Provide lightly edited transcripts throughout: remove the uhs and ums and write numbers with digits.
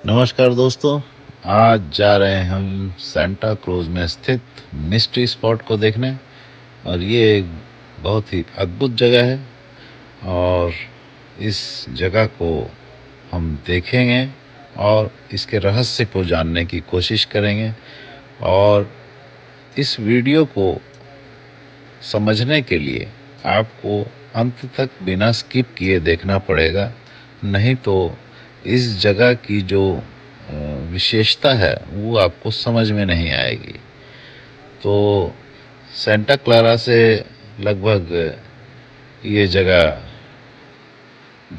नमस्कार दोस्तों। आज जा रहे हैं हम सेंटा क्रूज में स्थित मिस्ट्री स्पॉट को देखने। और ये एक बहुत ही अद्भुत जगह है और इस जगह को हम देखेंगे और इसके रहस्य को जानने की कोशिश करेंगे। और इस वीडियो को समझने के लिए आपको अंत तक बिना स्किप किए देखना पड़ेगा, नहीं तो इस जगह की जो विशेषता है वो आपको समझ में नहीं आएगी। तो सेंटा क्लारा से लगभग ये जगह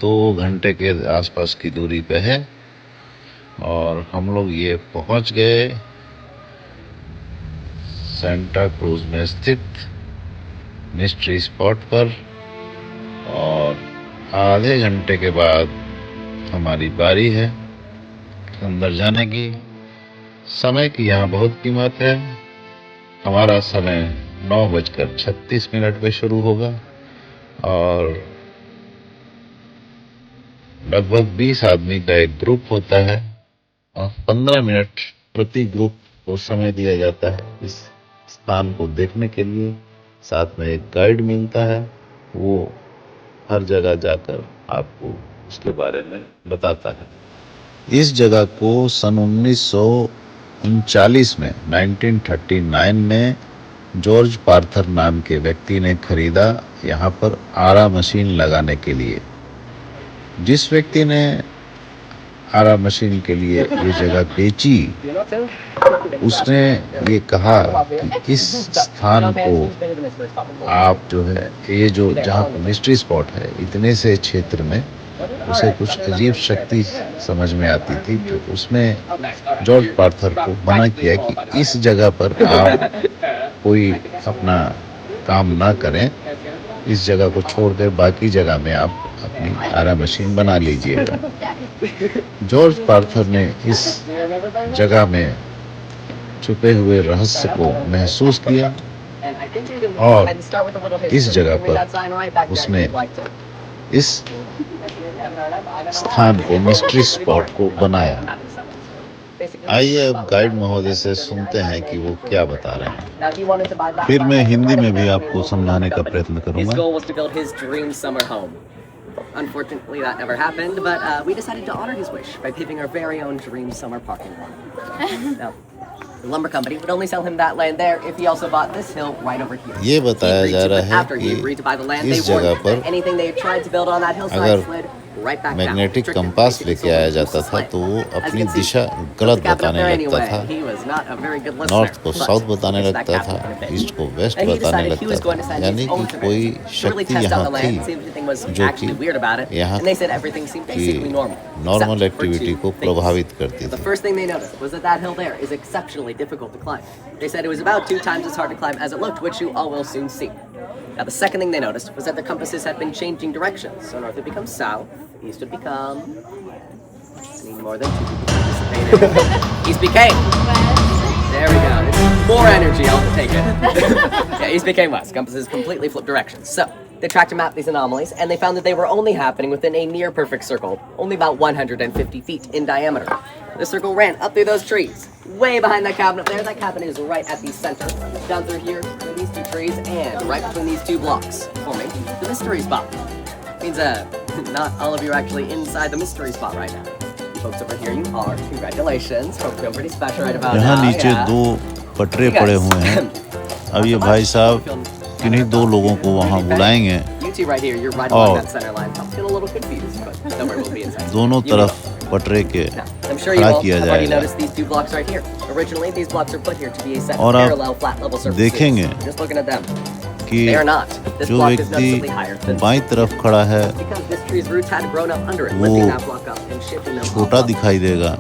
2 घंटे के आसपास की दूरी पे है और हम लोग ये पहुंच गए सेंटा क्रूज में स्थित मिस्ट्री स्पॉट पर। और आधे घंटे के बाद हमारी बारी है अंदर जाने की। समय की यहाँ बहुत कीमत है। हमारा समय 9:36 पे शुरू होगा और लगभग 20 आदमी का एक ग्रुप होता है और 15 मिनट प्रति ग्रुप को समय दिया जाता है इस स्थान को देखने के लिए। साथ में एक गाइड मिलता है, वो हर जगह जाकर आपको उसके बारे में बताता है। इस जगह को सन 1939 में 1939 में जॉर्ज पार्थर नाम के व्यक्ति ने खरीदा, यहाँ पर आरा मशीन लगाने के लिए। जिस व्यक्ति ने आरा मशीन के लिए ये जगह बेची, उसने ये कहा कि इस स्थान को आप जो है, ये जो जहाँ मिस्ट्री स्पॉट है, इतने से क्षेत्र में उसे कुछ अजीब शक्ति समझ में आती थी। तो उसने जॉर्ज पार्थर को मना किया कि इस जगह पर आप कोई अपना काम ना करें, इस जगह को छोड़कर बाकी जगह में आप अपनी आरा मशीन बना लीजिएगा। जॉर्ज पार्थर ने इस जगह में छुपे हुए रहस्य को महसूस किया और इस जगह पर उसने इस स्थान को मिस्ट्री स्पॉट को बनाया। आइए अब गाइड महोदय से सुनते हैं कि वो क्या बता रहे हैं। फिर मैं हिंदी में भी आपको समझाने का प्रयत्न करूंगा। Unfortunately, that never happened, but we decided to honor his wish by paving our very own dream summer parking lot. Now, the lumber company would only sell him that land there if he also bought this hill right over here. ये बताया जा रहा है कि इस जगह पर anything they tried to build on that hillside slid right back down. Magnetic compass लेके आया जाता था तो वो अपनी दिशा गलत बताने लगता था। नॉर्थ को साउथ बताने लगता था, ईस्ट को वेस्ट बताने लगता था। यानी कि कोई शक्ति यहाँ थी जो कि यहाँ की नॉर्मल एक्टिविटी को प्रभावित करती थी। The first thing they noticed was that hill there is exceptionally difficult to climb. They said it was about 2 times as hard to climb as it looked, which you all will soon see. Now, the second thing they noticed was that the compasses had been changing directions. So north would become south, east would become... I need more than 2 people participating. East became... There we go. It's more energy, I'll take it. Yeah, east became west. Compasses completely flipped directions. So, they tracked and mapped these anomalies, and they found that they were only happening within a near-perfect circle, only about 150 feet in diameter. The circle ran up through those trees, way behind that cabin up there. That cabin is right at the center, down through here, through these 2 trees, and right between these 2 blocks, forming the mystery spot. Means, not all of you are actually inside the mystery spot right now. You folks over here, you are. Congratulations. Hope you feel pretty special right about now. यहाँ नीचे 2 पटरे पड़े हुए हैं। अब ये भाई साहब किन्हीं 2 लोगों को वहाँ बुलाएंगे और दोनों तरफ पटरे के खड़ा किया जाएगा और आप देखेंगे कि जो व्यक्ति बाईं तरफ खड़ा है वो छोटा दिखाई देगा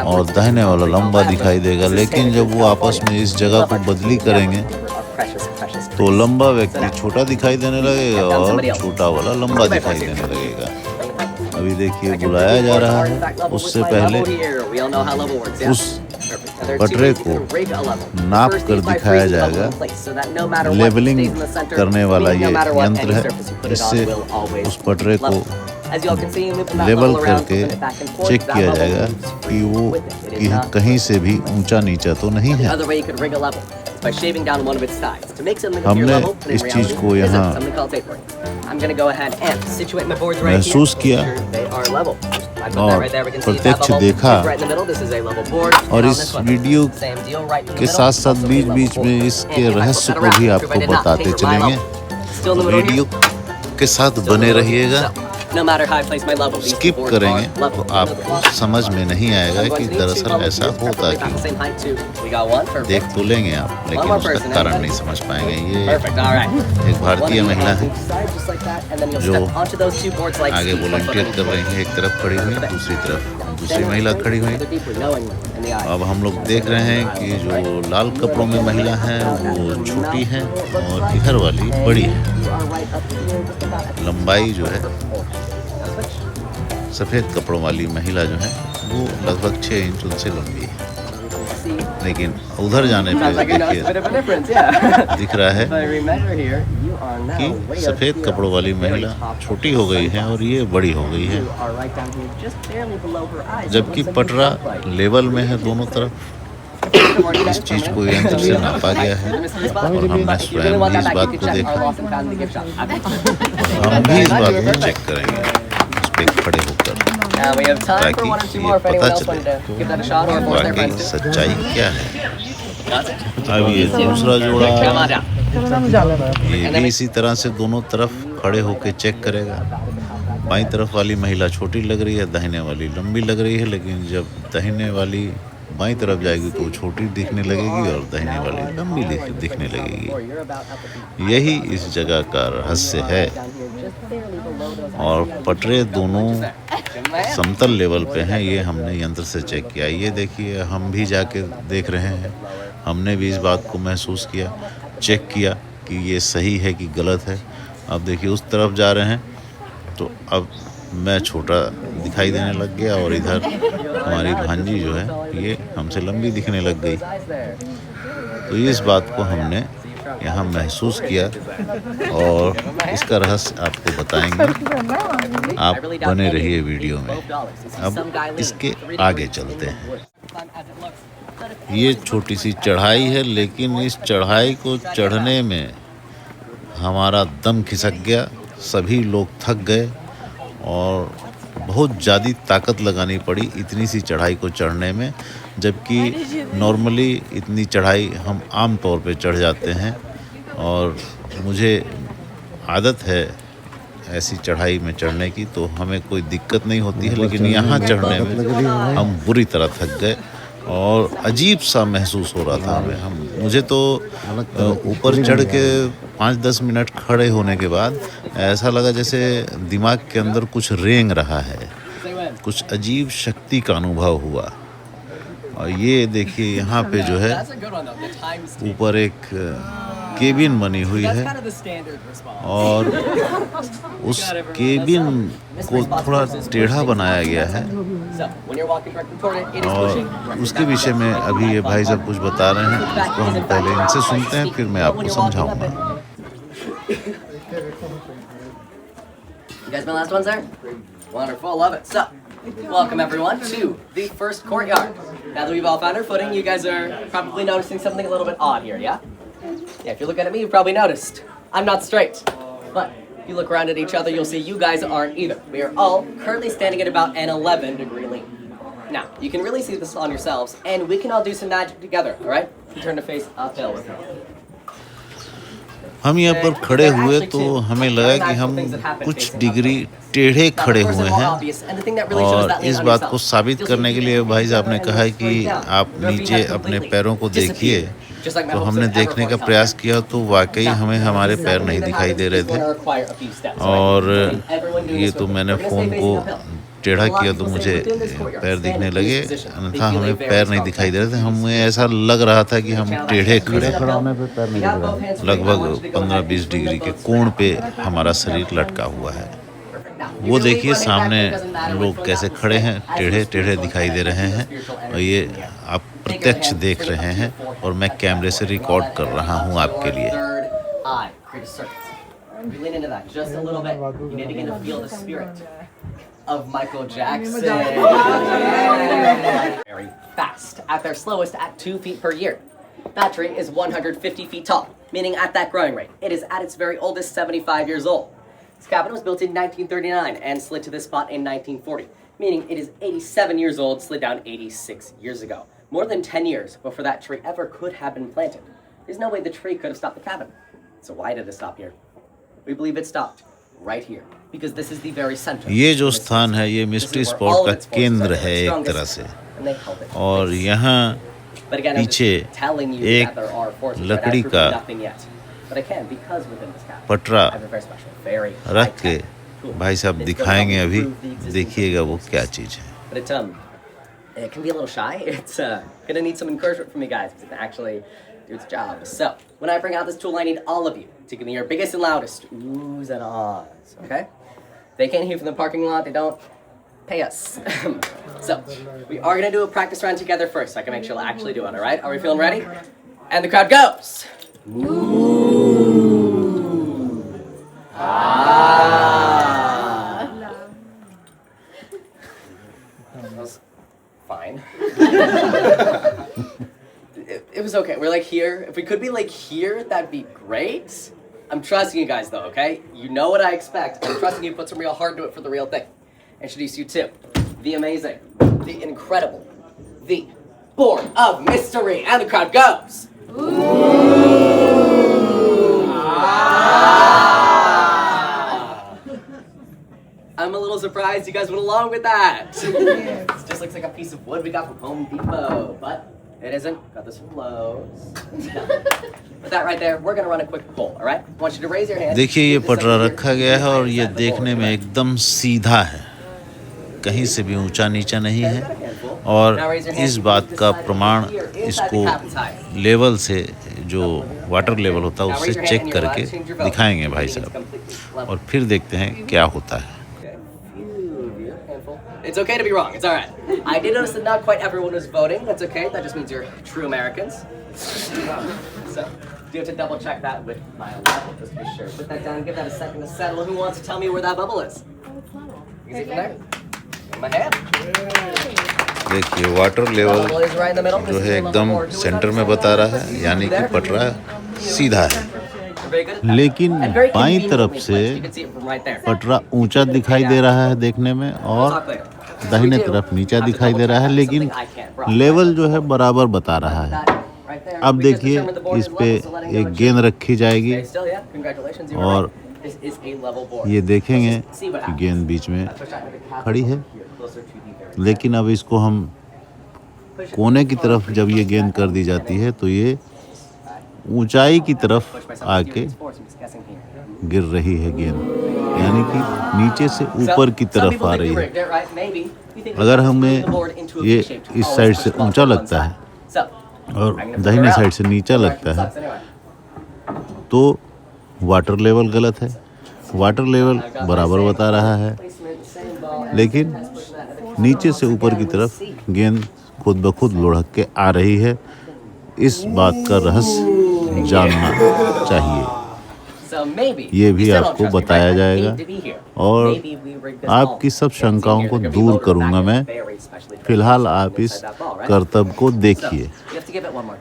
और दाहिने वाला लंबा दिखाई देगा। लेकिन जब वो आपस में इस जगह को बदली करेंगे तो लंबा व्यक्ति छोटा दिखाई देने लगेगा और छोटा वाला लंबा दिखाई देने लगेगा। अभी देखिए बुलाया जा रहा है। उससे पहले उस पटरे को नाप कर दिखाया जाएगा। लेबलिंग करने वाला ये यंत्र है, इससे उस पटरे को As you all can see, moving that level level around, करके moving it back and forth, check that किया level जाएगा moves कि वो with it. It is not कहीं से भी ऊंचा नीचा तो नहीं है। Another way you could rig a level is by shaving down one of its sides to make something appear हमने level, but in इस चीज reality को isn't, यहाँ something called tapering. I'm gonna go ahead and situate my boards right here. महसूस किया Make sure they are level. I put that और right there. We can see that प्रत्यक्ष level. देखा It's right in the middle. This is a level board. और And on इस this one, video same deal, right in the के middle, साथ साथ also a beach level बीच में board. इसके And if I flip रहस्य that को around, भी prove I आपको did not बताते taper my चलेंगे। level. Still in the middle video here. के साथ Still in the बने middle. रहिएगा। So, no matter how I place my level, these skip boards करेंगे are level. तो आपको समझ में नहीं आएगा I'm going कि to need two दरअसल level ऐसा boards, होता preferably about the क्यों। same height too. We got one, perfect. देख तो लेंगे आप, लेकिन more उसका person, कारण anybody? नहीं समझ पाएंगे। ये Perfect, all right. एक One भारतीय of you महिला on है each side, just like that, and then you'll जो step onto those two boards like आगे skis, one foot volunteer on कर each रही foot. है, एक तरफ खड़ी हुई दूसरी तरफ दूसरी Stand महिला straight, खड़ी हुई। look deeply, knowingly in the eyes. अब हम लोग देख रहे हैं कि जो लाल कपड़ों में महिला है वो छोटी है और इधर वाली बड़ी है। You are right up here, just about at the लंबाई जो है Now switch. सफ़ेद कपड़ों वाली महिला जो है वो लगभग 6 इंच उनसे लंबी है, See, लेकिन उधर जाने पे sounds like you noticed a bit of a difference, yeah. दिख रहा है But remember here, you are now कि way up सफ़ेद here, कपड़ों वाली very महिला top. छोटी हो गई है और ये बड़ी हो गई है, You are right down here, just barely below her eyes. जबकि It looks like पटरा you look like- लेवल में है दोनों तरफ। Good morning, guys. इस चीज को यंत्र से नापा गया है और हमने स्वयं भी इस बात को देखा। हम भी इस बात को चेक करेंगे उस पे खड़े होकर, Now we have time for ताकि one or two ये more if पता anyone else चले wanted to give that a shot or if their वाकई friends do. सच्चाई क्या है। Got it? अब ये दूसरा Come जोड़ा on down. ये भी इसी तरह से दोनों तरफ खड़े होकर चेक करेगा। बाईं तरफ वाली महिला छोटी लग रही है, दाहिने वाली लंबी लग रही है, लेकिन जब दाहिने वाली बाईं तरफ जाएगी तो वो छोटी दिखने लगेगी और दाहिने वाली लंबी दिखने लगेगी। यही इस जगह का रहस्य है और पटरे दोनों समतल लेवल पे हैं, ये हमने यंत्र से चेक किया। ये देखिए हम भी जाके देख रहे हैं, हमने भी इस बात को महसूस किया, चेक किया कि ये सही है कि गलत है। अब देखिए उस तरफ जा रहे हैं तो अब मैं छोटा दिखाई देने लग गया और इधर हमारी भांजी जो है ये हमसे लंबी दिखने लग गई। तो इस बात को हमने यहाँ महसूस किया और इसका रहस्य आपको बताएंगे। आप बने रहिए वीडियो में। अब इसके आगे चलते हैं। ये छोटी सी चढ़ाई है, लेकिन इस चढ़ाई को चढ़ने में हमारा दम खिसक गया, सभी लोग थक गए और बहुत ज़्यादा ताकत लगानी पड़ी इतनी सी चढ़ाई को चढ़ने में, जबकि नॉर्मली इतनी चढ़ाई हम आम तौर पे चढ़ जाते हैं और मुझे आदत है ऐसी चढ़ाई में चढ़ने की, तो हमें कोई दिक्कत नहीं होती है। लेकिन यहाँ चढ़ने में हम बुरी तरह थक गए और अजीब सा महसूस हो रहा था हमें। मुझे तो ऊपर चढ़ के 5-10 मिनट खड़े होने के बाद ऐसा लगा जैसे दिमाग के अंदर कुछ रेंग रहा है, कुछ अजीब शक्ति का अनुभव हुआ। और ये देखिए यहाँ पे जो है ऊपर एक केबिन बनी हुई है और उस केबिन को थोड़ा टेढ़ा बनाया गया है और उसके विषय में अभी ये भाई साहब कुछ बता रहे हैं, उसको हम पहले इनसे सुनते हैं, फिर मैं आपको समझाऊंगा। You guys been last ones there? Wonderful, love it. So, welcome everyone to the first courtyard. Now that we've all found our footing, you guys are probably noticing something a little bit odd here, yeah? Yeah, if you're looking at me, you've probably noticed. I'm not straight. But if you look around at each other, you'll see you guys aren't either. We are all currently standing at about an 11-degree lean. Now, you can really see this on yourselves, and we can all do some magic together, alright? You turn to face uphill with me. हम यहाँ पर खड़े हुए तो हमें लगा कि हम कुछ डिग्री टेढ़े खड़े हुए हैं और इस बात को साबित करने के लिए भाई साहब ने कहा है कि आप नीचे अपने पैरों को देखिए। तो हमने देखने का प्रयास किया तो वाकई हमें हमारे पैर नहीं दिखाई दे रहे थे और ये तो मैंने फ़ोन को टेढ़ा किया तो मुझे पैर दिखने लगे, अन्यथा हमें पैर नहीं दिखाई दे रहे थे। हमें ऐसा लग रहा था कि हम टेढ़े खड़े लगभग 15-20 डिग्री के कोण पे हमारा शरीर लटका हुआ है। वो देखिए सामने लोग कैसे खड़े हैं, टेढ़े टेढ़े दिखाई दे रहे हैं और ये आप प्रत्यक्ष देख रहे हैं और मैं कैमरे से रिकॉर्ड कर रहा हूँ आपके लिए। You lean into that just a little bit. You need to begin to feel the spirit. of Michael Jackson. Very fast, at their slowest at 2 feet per year. That tree is 150 feet tall, meaning at that growing rate, it is at its very oldest 75 years old. This cabin was built in 1939 and slid to this spot in 1940, meaning it is 87 years old, slid down 86 years ago. More than 10 years before that tree ever could have been planted. There's no way the tree could have stopped the cabin. So why did it stop here? We believe it stopped right here, because this is the very center. ये जो स्थान है ये mystery spot का केंद्र है एक तरह से, और यहाँ पीछे एक लकड़ी का पटरा रख के भाई साहब दिखाएंगे अभी, देखिएगा वो क्या चीज़ है. It can be a little shy. It's gonna need some encouragement from you guys because it can actually do its job. So, when I bring out this tool, I need all of you to give me your biggest and loudest oohs and ahs, okay? They can't hear from the parking lot, they don't pay us. So, we are gonna do a practice round together first so I can make sure I'll actually do it, alright? Are we feeling ready? And the crowd goes! Ooh! Ah! That was fine. It was okay. We're like here. If we could be like here, that'd be great. I'm trusting you guys though, okay? You know what I expect. I'm trusting you put some real heart into it for the real thing. Introduce you to the amazing, the incredible, the Board of Mystery. And the crowd goes. Ooh. Ah. I'm a little surprised you guys went along with that. It just looks like a piece of wood we got from Home Depot, but it isn't. Got this from Lowe's. With that right there, we're gonna run a quick poll, all right? I want you to raise your hand. देखिए ये पटरा रखा गया है और ये देखने में एकदम सीधा है, कहीं से भी ऊंचा नीचा नहीं है, और इस बात का प्रमाण इसको लेवल से, जो वाटर लेवल होता है उससे चेक करके दिखाएंगे भाई साहब, और फिर देखते हैं क्या होता है. It's okay to be wrong. It's all right. I did notice that not quite everyone was voting. That's okay. That just means you're true Americans. So, do have to double check that with my level, just to be sure. Put that down. Give that a second to settle. Who wants to tell me where that bubble is? You can see from there. In my hand. देखिए water level जो है एकदम centre में बता रहा है, यानी कि पटरा सीधा है, लेकिन बाईं तरफ से पटरा ऊंचा दिखाई दे रहा है देखने में, और दाहिने तरफ नीचा दिखाई दे रहा है, लेकिन लेवल जो है बराबर बता रहा है. अब देखिए इस पे एक गेंद रखी जाएगी और ये देखेंगे कि गेंद बीच में खड़ी है, लेकिन अब इसको हम कोने की तरफ जब ये गेंद कर दी जाती है तो ये ऊंचाई की तरफ आके गिर रही है गेंद, यानी कि नीचे से ऊपर की तरफ आ रही है. अगर हमें ये इस साइड से ऊंचा लगता है और दाहिने साइड से नीचा लगता है तो वाटर लेवल गलत है. वाटर लेवल बराबर बता रहा है, लेकिन नीचे से ऊपर की तरफ गेंद खुद ब खुद लुढ़क के आ रही है. इस बात का रहस्य जानना चाहिए. ये भी आपको बताया जाएगा और आपकी सब शंकाओं को दूर करूंगा मैं. फिलहाल आप इस करतब को देखिए.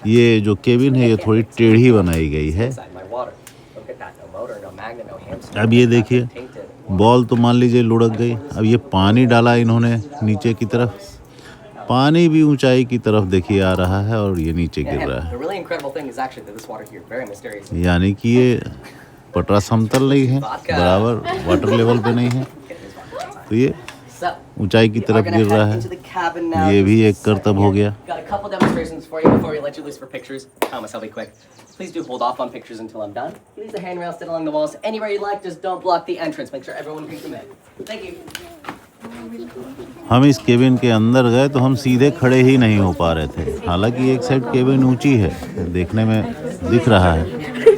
ये जो केबिन है ये थोड़ी टेढ़ी बनाई गई है. अब ये देखिए बॉल तो मान लीजिए लुढ़क गई. अब ये पानी डाला इन्होंने नीचे की तरफ, पानी भी ऊंचाई की तरफ देखिए आ रहा है और ये नीचे गिर रहा है, यानी कि ये पटरा समतल नहीं है, बराबर वाटर लेवल पे नहीं है, तो ये ऊंचाई की तरफ गिर रहा है. ये भी एक करतब हो गया. Please do hold off on pictures until I'm done. Use the handrail, sit along the walls anywhere you like. Just don't block the entrance. Make sure everyone can come in. Thank you. हम इस cabin के अंदर गए तो हम सीधे खड़े ही नहीं हो पा रहे थे. हालांकि एक साइड केबिन ऊंची है, देखने में दिख रहा है,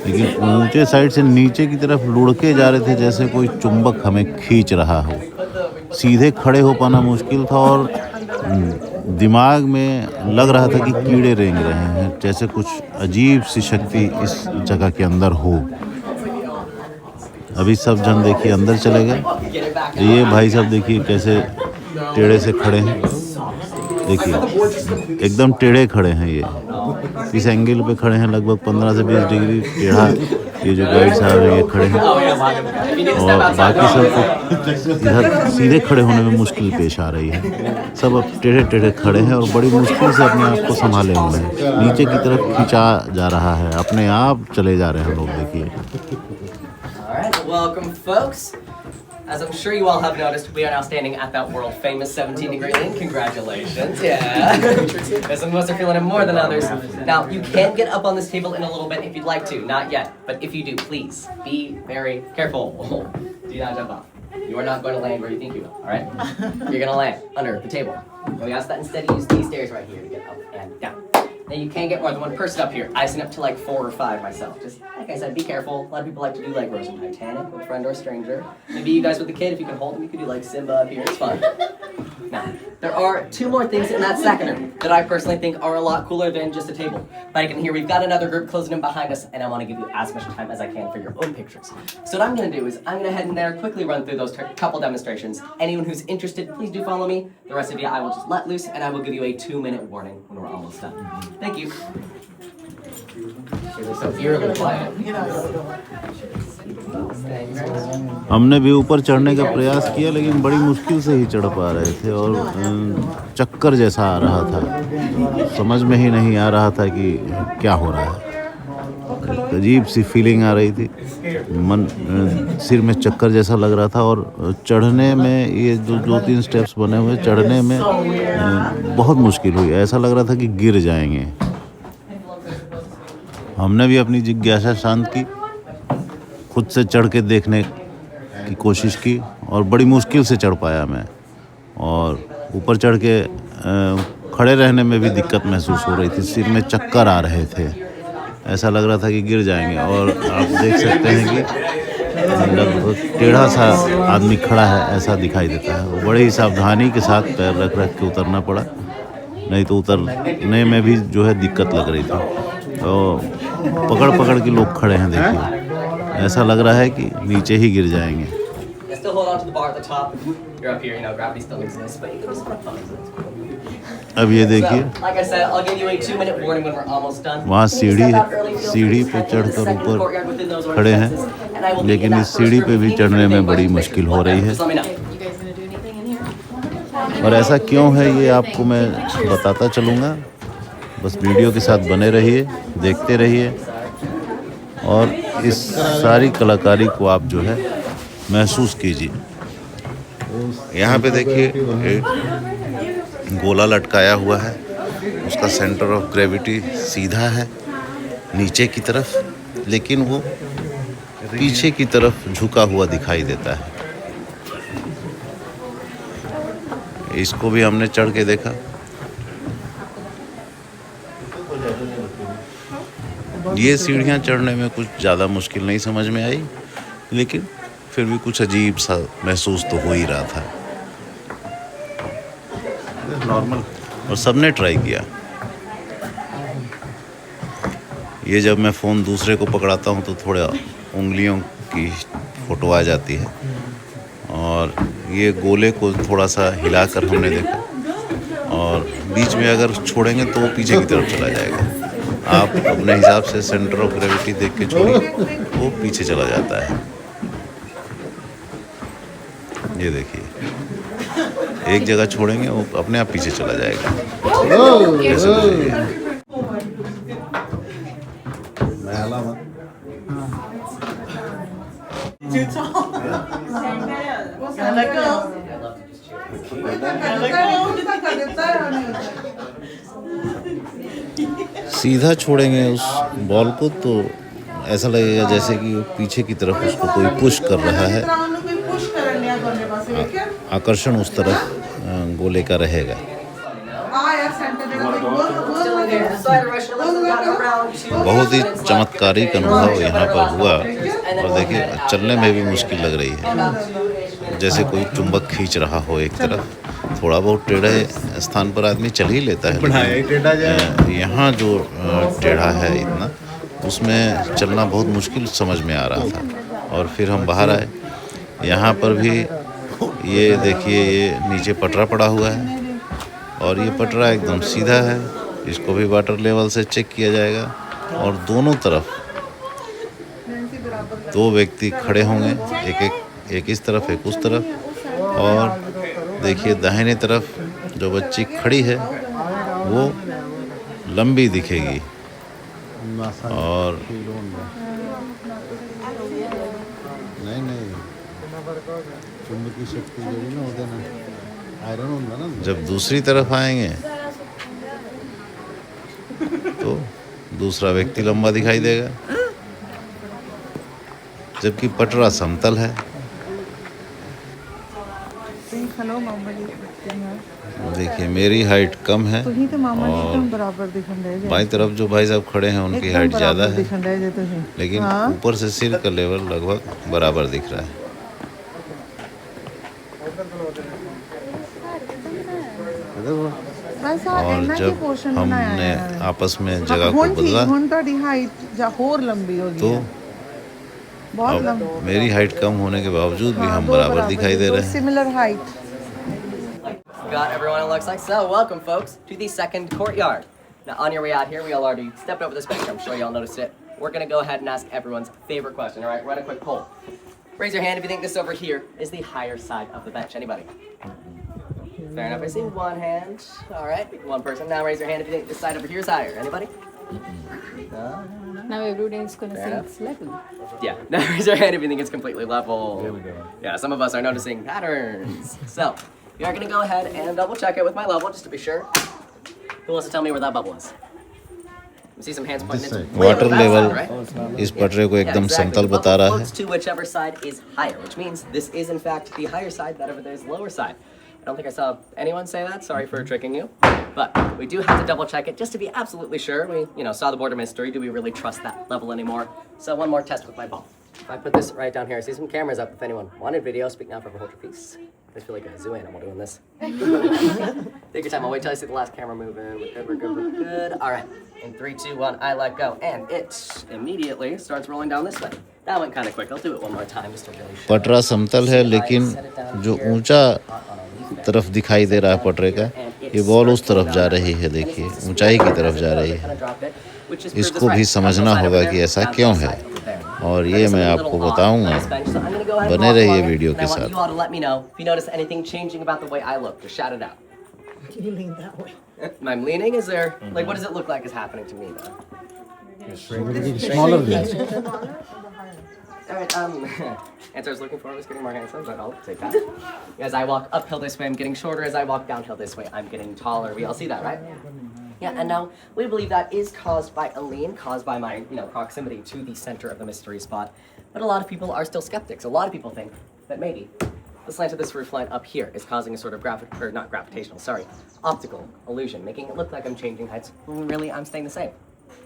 लेकिन ऊंचे साइड से नीचे की तरफ लुढ़के जा रहे थे जैसे कोई चुंबक हमें खींच रहा हो. सीधे खड़े हो पाना मुश्किल था और दिमाग में लग रहा था कि कीड़े रेंग रहे हैं, जैसे कुछ अजीब सी शक्ति इस जगह के अंदर हो. अभी सब जन देखिए अंदर चले गए। ये भाई साहब देखिए कैसे टेढ़े से खड़े हैं, देखिए एकदम टेढ़े खड़े हैं। ये इस एंगल पे खड़े हैं, लगभग 15 से 20 डिग्री टेढ़ा ये जो गाइड साहब हैं ये खड़े हैं। और बाकी सब इधर सीधे खड़े होने में मुश्किल पेश आ रही है। सब अब टेढ़े टेढ़े खड़े हैं और बड़ी मुश्किल से अपने आप को संभाले हुए हैं। नीचे की तरफ खींचा जा रहा है, अपने आप चले जा रहे हैं लोग, देखिए। Alright, welcome folks. As I'm sure you all have noticed, we are now standing at that world famous 17-degree lane. Congratulations. Yeah. Some of us are feeling it more than others. Now, you can get up on this table in a little bit if you'd like to. Not yet. But if you do, please be very careful. Do not jump off. You are not going to land where you think you will. Alright? You're going to land under the table. We ask that instead you use these stairs right here to get up and down. Now you can get more than one person up here. I seen up to like 4 or 5 myself. Just like I said, be careful. A lot of people like to do like Rose and Titanic with a friend or a stranger. Maybe you guys with a kid, if you can hold them, you can do like Simba up here. It's fun. Now, there are 2 more things in that second room that I personally think are a lot cooler than just a table. But I can hear we've got another group closing in behind us, and I want to give you as much time as I can for your own pictures. So what I'm going to do is I'm going to head in there, quickly run through those couple demonstrations. Anyone who's interested, please do follow me. The rest of you, I will just let loose, and I will give you a 2-minute warning when we're almost done. Thank you. They're so eerily quiet. हमने भी ऊपर चढ़ने का प्रयास किया, लेकिन बड़ी मुश्किल से ही चढ़ पा रहे थे और चक्कर जैसा आ रहा था। समझ में ही नहीं आ रहा था कि क्या हो रहा है। अजीब सी फीलिंग आ रही थी, सिर में चक्कर जैसा लग रहा था। और चढ़ने में ये जो 2-3 स्टेप्स बने हुए, चढ़ने में बहुत मुश्किल हुई। ऐसा लग रहा था कि गिर जाएंगे। हमने भी अपनी जिज्ञासा शांत की, खुद से चढ़ के देखने की कोशिश की और बड़ी मुश्किल से चढ़ पाया मैं। और ऊपर चढ़ के खड़े रहने में भी दिक्कत महसूस हो रही थी, सिर में चक्कर आ रहे थे, ऐसा लग रहा था कि गिर जाएंगे। और आप देख सकते हैं कि लगभग टेढ़ा सा आदमी खड़ा है, ऐसा दिखाई देता है। वो बड़े ही सावधानी के साथ पैर रख रख के उतरना पड़ा, नहीं तो उतरने में भी जो है दिक्कत लग रही थी। तो पकड़ पकड़ के लोग खड़े हैं, देखिए ऐसा लग रहा है कि नीचे ही गिर जाएंगे। अब ये देखिए, वहाँ सीढ़ी है, सीढ़ी पे चढ़कर ऊपर खड़े हैं, लेकिन इस सीढ़ी पे भी चढ़ने में बड़ी मुश्किल हो रही है। और ऐसा क्यों है ये आपको मैं बताता चलूँगा, बस वीडियो के साथ बने रहिए, देखते रहिए और इस सारी कलाकारी को आप जो है महसूस कीजिए। यहाँ पे देखिए एक गोला लटकाया हुआ है, उसका सेंटर ऑफ ग्रेविटी सीधा है नीचे की तरफ, लेकिन वो पीछे की तरफ झुका हुआ दिखाई देता है। इसको भी हमने चढ़ के देखा। ये सीढ़ियाँ चढ़ने में कुछ ज़्यादा मुश्किल नहीं समझ में आई, लेकिन फिर भी कुछ अजीब सा महसूस तो हो ही रहा था। नॉर्मल, और सबने ट्राई किया। ये जब मैं फ़ोन दूसरे को पकड़ाता हूँ तो थोड़ा उंगलियों की फ़ोटो आ जाती है, और ये गोले को थोड़ा सा हिलाकर हमने देखा, और बीच में अगर छोड़ेंगे तो वो पीछे की तरफ चला जाएगा। आप अपने हिसाब से सेंटर ऑफ ग्रेविटी देख के छोड़िए, वो पीछे चला जाता है। ये देखिए, एक जगह छोड़ेंगे वो अपने आप पीछे चला जाएगा। सीधा छोड़ेंगे उस बॉल को तो ऐसा लगेगा जैसे कि पीछे की तरफ उसको कोई पुश कर रहा है, आकर्षण उस तरफ गोले का रहेगा। बहुत ही चमत्कारिक अनुभव यहाँ पर हुआ, और देखिए चलने में भी मुश्किल लग रही है, जैसे कोई चुंबक खींच रहा हो एक तरफ। थोड़ा बहुत टेढ़े स्थान पर आदमी चल ही लेता है, यहाँ जो टेढ़ा है इतना, उसमें चलना बहुत मुश्किल समझ में आ रहा था। और फिर हम बाहर आए। यहाँ पर भी ये देखिए, ये नीचे पटरा पड़ा हुआ है और ये पटरा एकदम सीधा है। इसको भी वाटर लेवल से चेक किया जाएगा और दोनों तरफ 2 व्यक्ति खड़े होंगे, एक इस तरफ एक उस तरफ। और देखिए दाहिने तरफ जो बच्ची खड़ी है वो लंबी दिखेगी और चुंबकीय शक्ति आयरन होगा ना। जब दूसरी तरफ आएंगे तो दूसरा व्यक्ति लंबा दिखाई देगा, जबकि पटरा समतल है। देखिए मेरी हाइट कम है और बाईं तरफ जो भाई साहब खड़े हैं उनकी हाइट ज़्यादा है, लेकिन ऊपर से सिर का लेवल लगभग बराबर दिख रहा है। और जब हमने आपस में जगह को बदला तो अब मेरी हाइट कम होने के बावजूद भी हम बराबर दिखाई दे रहे हैं। Got everyone it looks like. So, welcome folks to the second courtyard. Now, on your way out here, we all already stepped over this bench. I'm sure you all noticed it. We're going to go ahead and ask everyone's favorite question. All right, run a quick poll. Raise your hand if you think this over here is the higher side of the bench. Anybody? Fair enough. I see one hand. All right, one person. Now raise your hand if you think this side over here is higher. Anybody? No? Now everybody is going to say it's level. Yeah. Now raise your hand if you think it's completely level. There we go. Yeah, some of us are noticing patterns. So, we are going to go ahead and double check it with my level just to be sure. Who wants to tell me where that bubble is? You see some hands pointing into water level right? इस पटरे को एकदम समतल बता रहा Floats है। to whichever side is higher, which means this is in fact the higher side, that over there is the lower side. I don't think I saw anyone say that. Sorry for tricking you. But we do have to double check it just to be absolutely sure. We, saw the border mystery. Do we really trust that level anymore? So one more test with my ball. If I put this right down here, I see some cameras up. If anyone wanted video, speak now, forever hold your peace. I feel like a zoo animal doing this. Take your time. I'll wait till I see the last camera move in. We're good, we're good, we're good. All right. In 3, 2, 1, I let go. And it immediately starts rolling down this way. That went kind of quick. I'll do it one more time just to really show. पटरा समतल है, लेकिन जो ऊंचा तरफ दिखाई दे रहा है पटरे का, ये बॉल उस तरफ जा रही है। देखिए ऊंचाई की तरफ जा रही है। इसको भी समझना होगा कि ऐसा क्यों है, और ये मैं आपको बताऊंगा। बने रहिए वीडियो के साथ। I'm leaning. Is there what does it look like is happening to me though? Smaller All right, answer I was looking for was getting more handsome, but I'll take that. As I walk uphill this way, I'm getting shorter. As I walk downhill this way, I'm getting taller. We all see that, right? Yeah, and now we believe that is caused by a lean, caused by my, proximity to the center of the mystery spot. But a lot of people are still skeptics. A lot of people think that maybe the slant of this roof line up here is causing a sort of optical illusion, making it look like I'm changing heights when really I'm staying the same.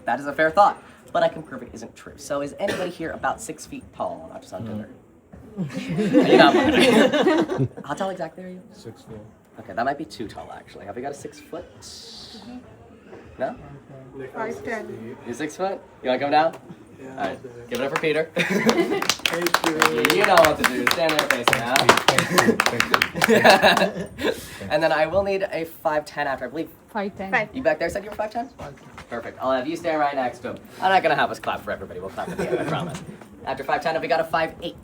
That is a fair thought, but I can prove it isn't true. So is anybody here about 6 feet tall, not just on Tinder? You're not looking. How tall exactly are you? 6'4". Okay, that might be too tall actually. Have you got a 6 foot? No? 5'10". You're 6 foot? You wanna come down? Yeah. All right, give it up for Peter. Thank you. You know what to do. Stand there facing out. And then I will need a 5'10" after, I believe. 5'10". You back there said you were 5'10"? Perfect. I'll have you stand right next to him. I'm not gonna have us clap for everybody. We'll clap at the end, I promise. After 5'10", have we got a 5'8"?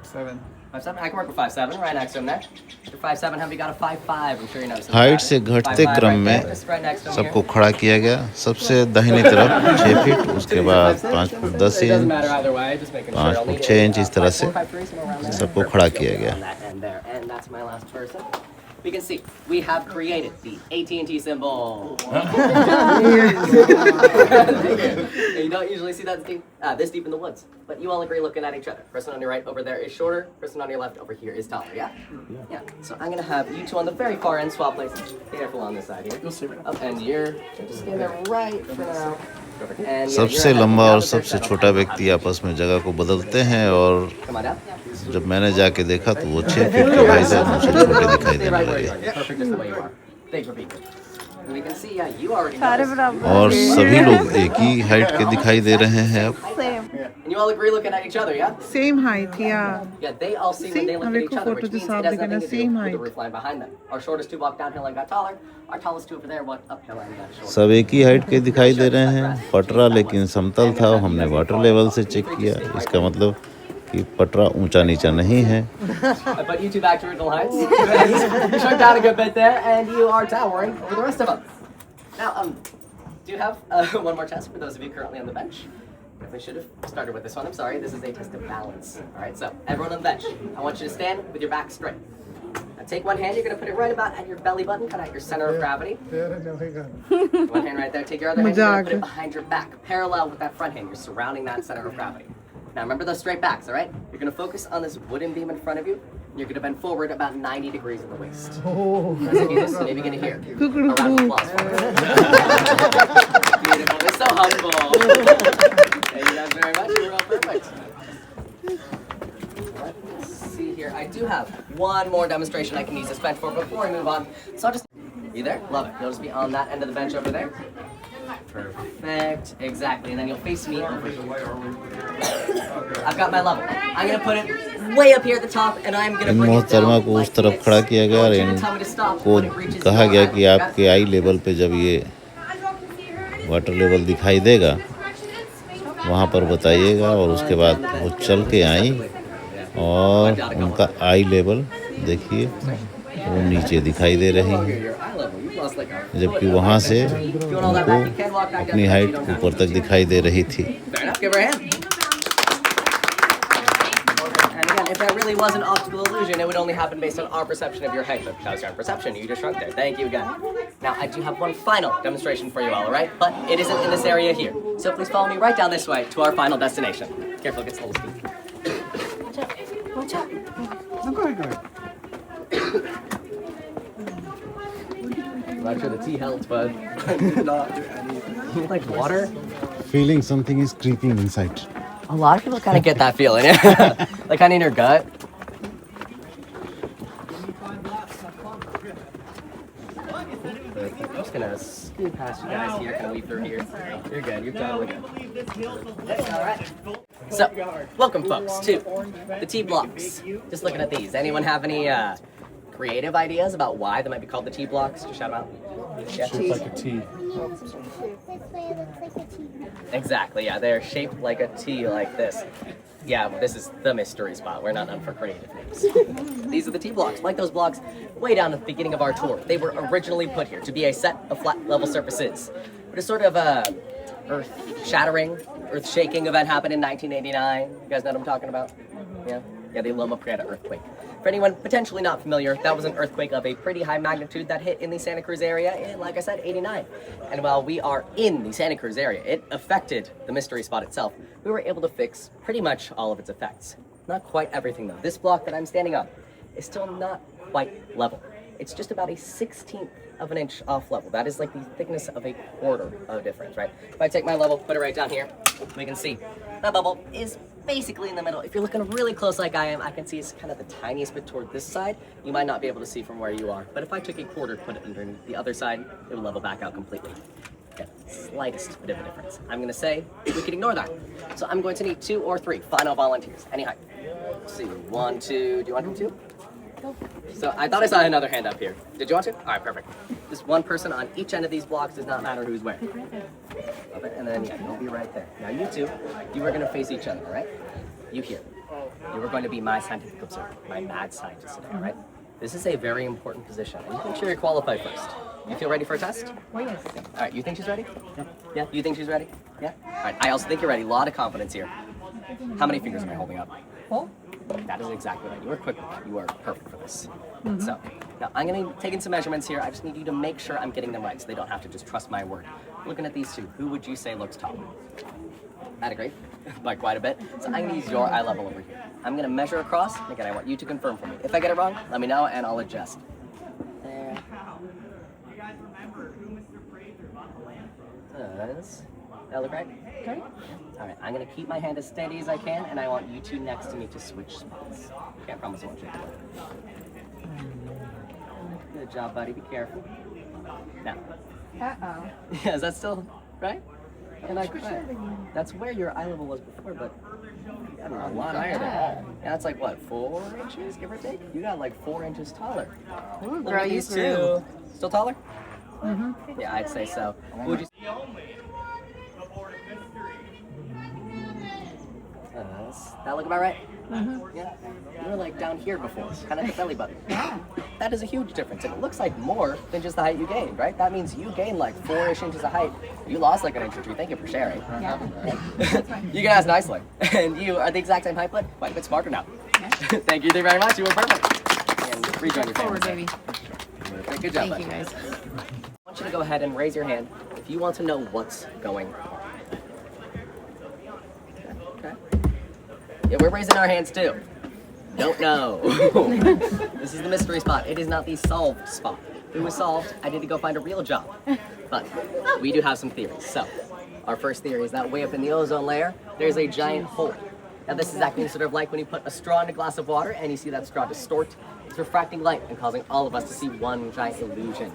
7. 5'7"? I can work with 5'7", right next to him there. After 5'7", have we got a 5'5"? I'm sure you know this. Height से घटते क्रम में सबको खड़ा किया गया। सबसे दाहिनी तरफ 6 फीट, उसके बाद 5 फुट 10 इंच, 5 फुट 6 इंच, इस तरह से सबको खड़ा किया गया। And that's my last person. We can see we have created the AT&T symbol. You don't usually see that this deep in the woods, but you all agree looking at each other. Person on your right over there is shorter. Person on your left over here is taller. Yeah. Yeah. So I'm gonna have you two on the very far end swap places. Be careful on this side here. You'll see me. And you're just stand there right for now. Perfect. And सबसे लंबा और सबसे छोटा व्यक्ति आपस में जगह को बदलते हैं, और come on down. जब मैंने जाके देखा तो वो 6 फीट के भाई साहब मुझे छोटे दिखाई देने लगे। Perfect just the way you are. Thanks for being here. We can see, yeah, you already सारे noticed. बराबर और सभी लोग एक ही हाइट के दिखाई दे रहे हैं अब। Same And you all agree looking at each other, yeah? Same height, yeah. Yeah, they all see, See, when they look at हमें each को other, photo which तो means साफ it has दिखना, nothing to do same with the height. roof line behind them. Our shortest two walked downhill and got taller. Our tallest two over there went uphill and got shorter. सब एक ही height के दिखाई दे रहे हैं। पटरा लेकिन समतल था। हमने वाटर लेवल से चेक किया। इसका मतलब कि पटरा ऊंचा नीचा नहीं है। I put you two back to original heights. You shrunk down a good bit there, and you are towering over the rest of them. Now, do you have one more test for those of you currently on the bench? Definitely should have started with this one. I'm sorry. This is a test of balance. All right, so everyone on the bench, I want you to stand with your back straight. Now take one hand. You're going to put it right about at your belly button, kind of at your center of gravity. One hand right there. Take your other hand. You're going to put it behind your back, parallel with that front hand. You're surrounding that center of gravity. Now remember those straight backs, all right? You're going to focus on this wooden beam in front of you. You're going to bend forward about 90 degrees in the waist. As if you just maybe going to hear a round of applause for us. Beautiful. They're so humble. Thank you guys very much. You're all perfect. Let's see here. I do have one more demonstration I can use this bench for before we move on. So I'll just... You there? Love it. You'll just be on that end of the bench over there. Perfect. Exactly. And then you'll face me over here. I've got my level. I'm going to put it way up here at the top, and I'm going to in bring it मोहतरमा down को like उस तरफ this. खड़ा किया गया और I want you to tell me to stop इनको when it reaches कहा your गया eye. कि आपके आई लेवल पे जब ये वाटर लेवल दिखाई देगा वहाँ पर बताइएगा। और उसके बाद वो चल के आई और उनका आई लेवल देखिए वो नीचे दिखाई दे रही है, Your eye level. You've lost like a जबकि foot. वहाँ से Doing all that back, you उनको can walk back अपनी down, height you don't have ऊपर to. तक दिखाई दे रही थी। Fair enough. Give her a hand. And again, if that really was an optical illusion, it would only happen based on our perception of your height. But that was your perception. You just shrunk there. Thank you again. Now, I do have one final demonstration for you all, all right? But it isn't in this area here. So please follow me right down this way to our final destination. Careful, it gets a little steep. watch out No, go ahead. I'm not sure the tea helped, but Not do anything. you like water? Feeling something is creeping inside. A lot of people kind of get that feeling, yeah. Like kind of in your gut. I'm just gonna scoot past you guys here, kind of weave through here. You're good. You're totally good. All right. So, welcome, folks, to the T blocks. Just looking at these. Anyone have any creative ideas about why they might be called the T blocks? Just shout them out. Yeah. Like a T. Exactly, yeah, they're shaped like a T like this. Yeah, well, this is the mystery spot. We're not known for creative names. These are the T blocks, like those blocks way down at the beginning of our tour. They were originally put here to be a set of flat level surfaces. But a sort of earth-shattering, earth-shaking event happened in 1989. You guys know what I'm talking about? Yeah? Yeah, the Loma Prieta earthquake. For anyone potentially not familiar, that was an earthquake of a pretty high magnitude that hit in the Santa Cruz area in, like I said, 89. And while we are in the Santa Cruz area, it affected the mystery spot itself. We were able to fix pretty much all of its effects. Not quite everything, though. This block that I'm standing on is still not quite level. It's just about a 16th of an inch off level. That is like the thickness of a quarter of difference, right? If I take my level, put it right down here, we can see that bubble is basically in the middle. If you're looking really close like I am, I can see it's kind of the tiniest bit toward this side. You might not be able to see from where you are. But if I took a quarter, put it underneath the other side, it would level back out completely. Okay, slightest bit of a difference. I'm gonna say we can ignore that. So I'm going to need 2 or 3 final volunteers. Any height. Let's see, 1, 2, do you want to do 2? So I thought I saw another hand up here. Did you want to? All right, perfect. Just one person on each end of these blocks, does not matter who's where. Love it. And then yeah, you'll be right there. Now you two, you are gonna face each other, all right? You here. You are going to be my scientific observer, my mad scientist today, all right? This is a very important position, and you make sure you're qualified first. You feel ready for a test? Oh, yes. All right, you think she's ready? Yeah? You think she's ready? Yeah? All right, I also think you're ready. A lot of confidence here. How many fingers am I holding up? 4. That is exactly right. You are quick. You are perfect for this. So, now I'm going to take in some measurements here. I just need you to make sure I'm getting them right so they don't have to just trust my word. Looking at these two, who would you say looks taller? That'd great. By quite a bit. So I'm going to use your eye level over here. I'm going to measure across. Again, I want you to confirm for me. If I get it wrong, let me know and I'll adjust. There. Does that look right? Okay. All right, I'm gonna keep my hand as steady as I can, and I want you two next to me to switch spots. Can't promise I won't shake Good job, buddy. Be careful. Now. Uh-oh. Yeah, is that still right? And that's where your eye level was before, but you got a lot higher there. And that's like what, 4 inches, give or take? You got like 4 inches taller. Ooh, Look girl, at you these grew. two. Still taller? Yeah, I'd say so. What would you? That look about right? Yeah. You were like down here before, kind of the belly button. Yeah. That is a huge difference. And it looks like more than just the height you gained, right? That means you gained like 4-ish inches of height. You lost like an inch or two. Thank you for sharing. Yeah. You can ask nicely. And you are the exact same height, but quite a bit smarter now. Thank you very much. You were perfect. And rejoin your Forward, family. baby. Good job, Thank you, bud. guys. I want you to go ahead and raise your hand if you want to know what's going on. Okay. Yeah, we're raising our hands too. Don't know. This is the mystery spot. It is not the solved spot. If it was solved, I need to go find a real job. But we do have some theories. So, our first theory is that way up in the ozone layer, there's a giant hole. Now this is acting sort of like when you put a straw in a glass of water and you see that straw distort. It's refracting light and causing all of us to see one giant illusion.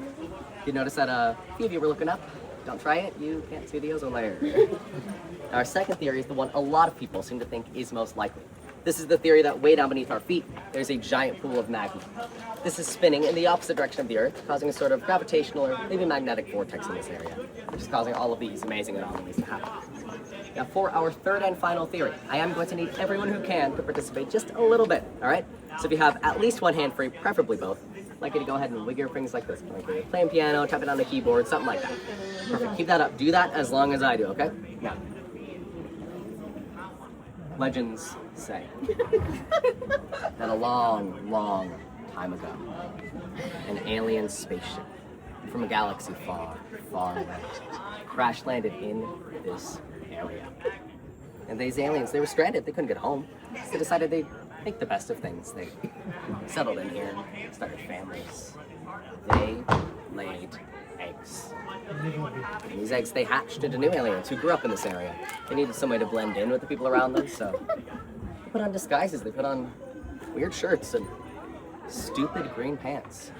You notice that a few of you were looking up. Don't try it, you can't see the ozone layer. Our second theory is the one a lot of people seem to think is most likely. This is the theory that way down beneath our feet, there's a giant pool of magma. This is spinning in the opposite direction of the Earth, causing a sort of gravitational or maybe magnetic vortex in this area, which is causing all of these amazing anomalies to happen. Now for our third and final theory, I am going to need everyone who can to participate just a little bit, all right? So if you have at least one hand free, preferably both, I'd like you to go ahead and wig your fingers like this. Like you're playing piano, tapping on the keyboard, something like that. Perfect, keep that up. Do that as long as I do, okay? Now. Legends say that a long, long time ago, an alien spaceship from a galaxy far, far away crash landed in this area. And these aliens, they were stranded, they couldn't get home. So they decided they'd make the best of things. They settled in here, started families. They laid eggs. And these eggs, they hatched into new aliens who grew up in this area. They needed some way to blend in with the people around them, so they put on disguises. They put on weird shirts and stupid green pants.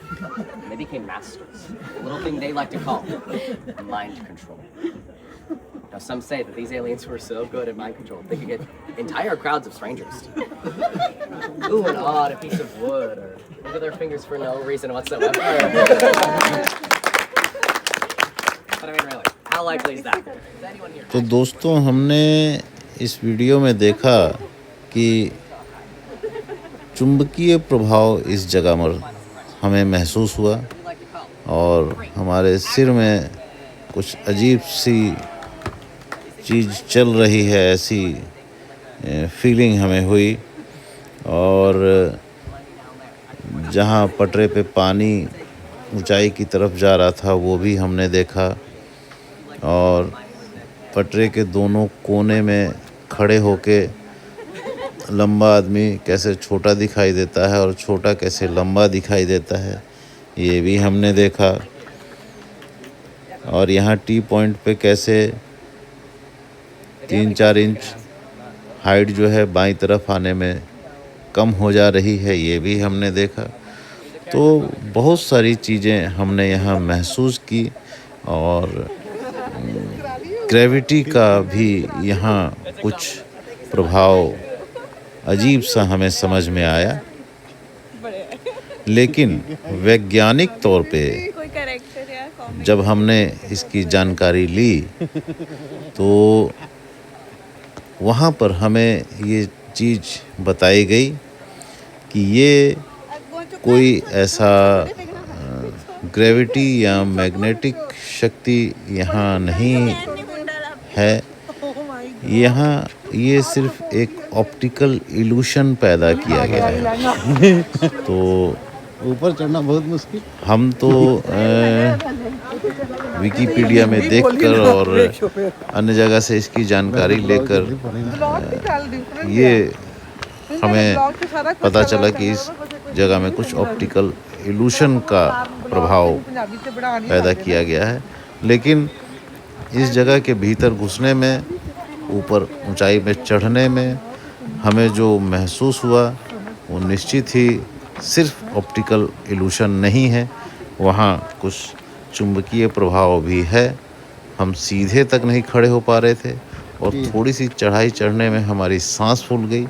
And they became masters. A little thing they like to call mind control. Now, some say that these aliens were so good at mind control, they could get entire crowds of strangers. Ooh, an odd, a piece of wood, or look at their fingers for no reason whatsoever. But I mean, really, how likely is that? Is anyone here? तो दोस्तों हमने इस video में देखा कि चुंबकीय प्रभाव इस जगह पर हमें महसूस हुआ और हमारे सिर में कुछ अजीब सी चीज़ चल रही है, ऐसी फीलिंग हमें हुई। और जहाँ पटरे पे पानी ऊंचाई की तरफ जा रहा था वो भी हमने देखा और पटरे के दोनों कोने में खड़े होके लंबा आदमी कैसे छोटा दिखाई देता है और छोटा कैसे लंबा दिखाई देता है ये भी हमने देखा। और यहाँ टी पॉइंट पे कैसे 3-4 इंच हाइट जो है बाईं तरफ आने में कम हो जा रही है ये भी हमने देखा। तो बहुत सारी चीज़ें हमने यहाँ महसूस की और ग्रेविटी का भी यहाँ कुछ प्रभाव अजीब सा हमें समझ में आया। लेकिन वैज्ञानिक तौर पे जब हमने इसकी जानकारी ली तो वहाँ पर हमें ये चीज़ बताई गई कि ये कोई ऐसा ग्रेविटी या मैग्नेटिक शक्ति यहाँ नहीं है। यहाँ ये सिर्फ एक ऑप्टिकल इल्यूशन पैदा किया गया है। तो ऊपर चढ़ना बहुत मुश्किल। हम तो विकिपीडिया में देखकर और अन्य जगह से इसकी जानकारी लेकर ये हमें पता चला कि इस जगह में कुछ ऑप्टिकल इल्यूशन का प्रभाव पैदा किया गया है। लेकिन इस जगह के भीतर घुसने में, ऊपर ऊंचाई में चढ़ने में हमें जो महसूस हुआ वो निश्चित ही सिर्फ ऑप्टिकल इल्यूशन नहीं है, वहाँ कुछ चुंबकीय प्रभाव भी है। हम सीधे तक नहीं खड़े हो पा रहे थे और थोड़ी सी चढ़ाई चढ़ने में हमारी सांस फूल गई,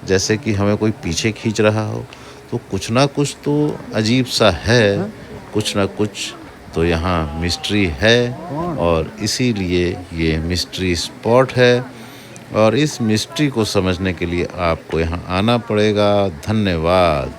जैसे कि हमें कोई पीछे खींच रहा हो। तो कुछ ना कुछ तो अजीब सा है, कुछ ना कुछ तो यहाँ मिस्ट्री है और इसीलिए ये मिस्ट्री स्पॉट है और इस मिस्ट्री को समझने के लिए आपको यहाँ आना पड़ेगा। धन्यवाद।